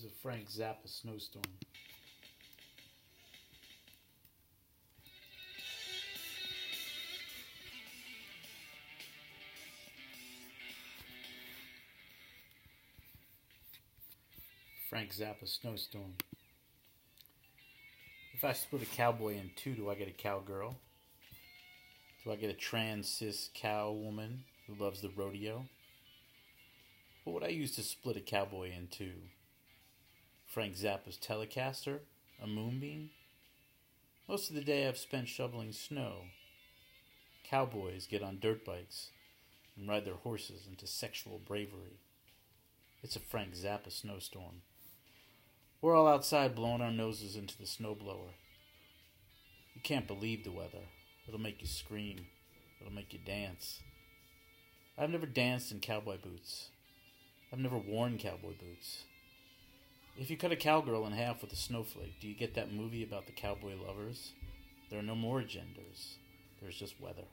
This is a Frank Zappa snowstorm. Frank Zappa snowstorm. If I split a cowboy in two, do I get a cowgirl? Do I get a trans cis cow woman who loves the rodeo? What would I use to split a cowboy in two? Frank Zappa's Telecaster? A moonbeam? Most of the day I've spent shoveling snow. Cowboys get on dirt bikes and ride their horses into sexual bravery. It's a Frank Zappa snowstorm. We're all outside blowing our noses into the snowblower. You can't believe the weather. It'll make you scream. It'll make you dance. I've never danced in cowboy boots. I've never worn cowboy boots. If you cut a cowgirl in half with a snowflake, do you get that movie about the cowboy lovers? There are no more genders. There's just weather.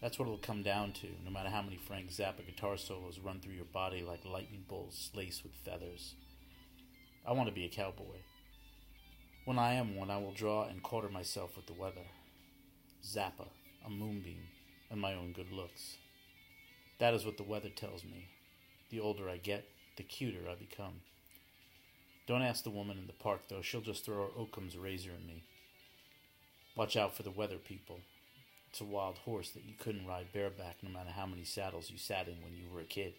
That's what it'll come down to, no matter how many Frank Zappa guitar solos run through your body like lightning bolts laced with feathers. I want to be a cowboy. When I am one, I will draw and quarter myself with the weather. Zappa, a moonbeam, and my own good looks. That is what the weather tells me. The older I get, the cuter I become. Don't ask the woman in the park, though. She'll just throw her Occam's razor at me. Watch out for the weather, people. It's a wild horse that you couldn't ride bareback no matter how many saddles you sat in when you were a kid.